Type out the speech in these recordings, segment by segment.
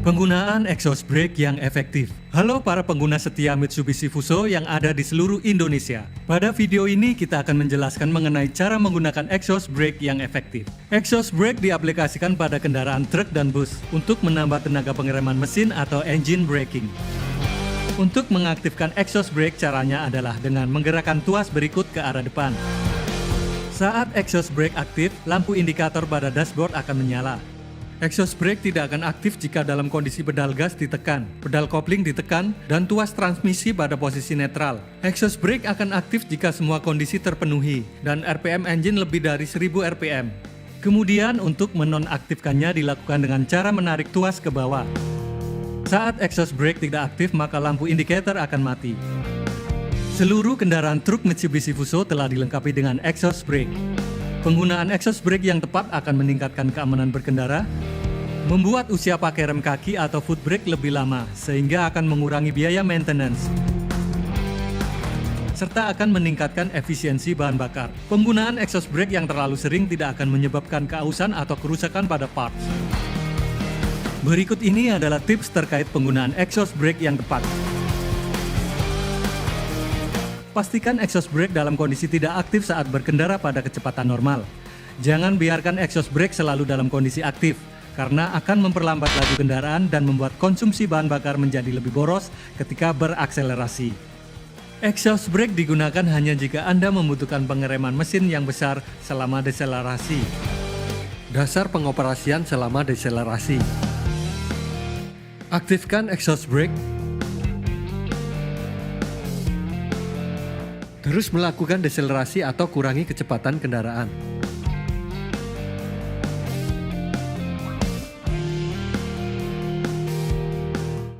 Penggunaan exhaust brake yang efektif. Halo para pengguna setia Mitsubishi Fuso yang ada di seluruh Indonesia. Pada video ini kita akan menjelaskan mengenai cara menggunakan exhaust brake yang efektif. Exhaust brake diaplikasikan pada kendaraan truk dan bus untuk menambah tenaga pengereman mesin atau engine braking. Untuk mengaktifkan exhaust brake caranya adalah dengan menggerakkan tuas berikut ke arah depan. Saat exhaust brake aktif, lampu indikator pada dashboard akan menyala. Exhaust brake tidak akan aktif jika dalam kondisi pedal gas ditekan, pedal kopling ditekan, dan tuas transmisi pada posisi netral. Exhaust brake akan aktif jika semua kondisi terpenuhi dan RPM engine lebih dari 1000 RPM. Kemudian untuk menonaktifkannya dilakukan dengan cara menarik tuas ke bawah. Saat exhaust brake tidak aktif maka lampu indikator akan mati. Seluruh kendaraan truk Mitsubishi Fuso telah dilengkapi dengan exhaust brake. Penggunaan exhaust brake yang tepat akan meningkatkan keamanan berkendara, membuat usia pakai rem kaki atau foot brake lebih lama, sehingga akan mengurangi biaya maintenance, serta akan meningkatkan efisiensi bahan bakar. Penggunaan exhaust brake yang terlalu sering tidak akan menyebabkan keausan atau kerusakan pada parts. Berikut ini adalah tips terkait penggunaan exhaust brake yang tepat. Pastikan exhaust brake dalam kondisi tidak aktif saat berkendara pada kecepatan normal. Jangan biarkan exhaust brake selalu dalam kondisi aktif, karena akan memperlambat laju kendaraan dan membuat konsumsi bahan bakar menjadi lebih boros ketika berakselerasi. Exhaust brake digunakan hanya jika Anda membutuhkan pengereman mesin yang besar selama deselerasi. Dasar pengoperasian selama deselerasi. Aktifkan exhaust brake. Terus melakukan deselerasi atau kurangi kecepatan kendaraan.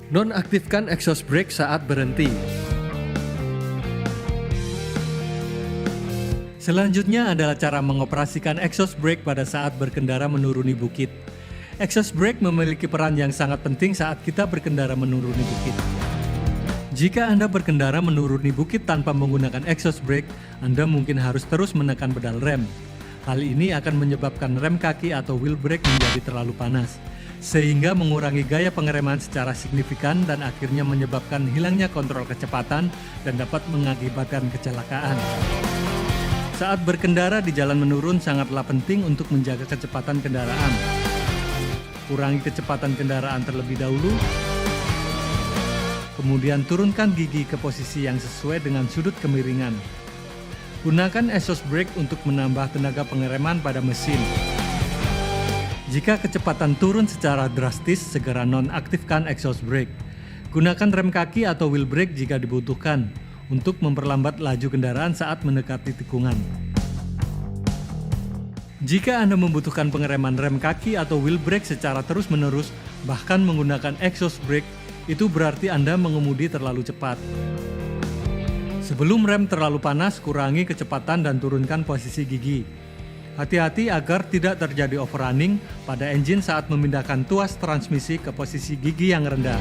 Nonaktifkan exhaust brake saat berhenti. Selanjutnya adalah cara mengoperasikan exhaust brake pada saat berkendara menuruni bukit. Exhaust brake memiliki peran yang sangat penting saat kita berkendara menuruni bukit. Jika Anda berkendara menuruni bukit tanpa menggunakan exhaust brake, Anda mungkin harus terus menekan pedal rem. Hal ini akan menyebabkan rem kaki atau wheel brake menjadi terlalu panas, sehingga mengurangi gaya pengereman secara signifikan dan akhirnya menyebabkan hilangnya kontrol kecepatan dan dapat mengakibatkan kecelakaan. Saat berkendara di jalan menurun sangatlah penting untuk menjaga kecepatan kendaraan. Kurangi kecepatan kendaraan terlebih dahulu. Kemudian turunkan gigi ke posisi yang sesuai dengan sudut kemiringan. Gunakan exhaust brake untuk menambah tenaga pengereman pada mesin. Jika kecepatan turun secara drastis, segera nonaktifkan exhaust brake. Gunakan rem kaki atau wheel brake jika dibutuhkan untuk memperlambat laju kendaraan saat mendekati tikungan. Jika Anda membutuhkan pengereman rem kaki atau wheel brake secara terus-menerus, bahkan menggunakan exhaust brake, itu berarti Anda mengemudi terlalu cepat. Sebelum rem terlalu panas, kurangi kecepatan dan turunkan posisi gigi. Hati-hati agar tidak terjadi overrunning pada engine saat memindahkan tuas transmisi ke posisi gigi yang rendah.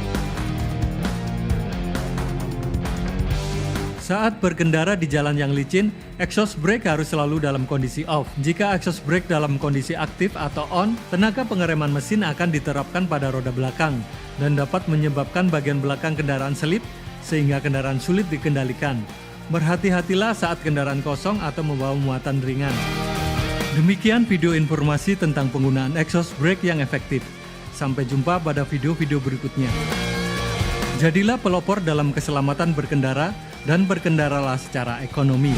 Saat berkendara di jalan yang licin, exhaust brake harus selalu dalam kondisi off. Jika exhaust brake dalam kondisi aktif atau on, tenaga pengereman mesin akan diterapkan pada roda belakang dan dapat menyebabkan bagian belakang kendaraan selip sehingga kendaraan sulit dikendalikan. Berhati-hatilah saat kendaraan kosong atau membawa muatan ringan. Demikian video informasi tentang penggunaan exhaust brake yang efektif. Sampai jumpa pada video-video berikutnya. Jadilah pelopor dalam keselamatan berkendara dan berkendaralah secara ekonomi.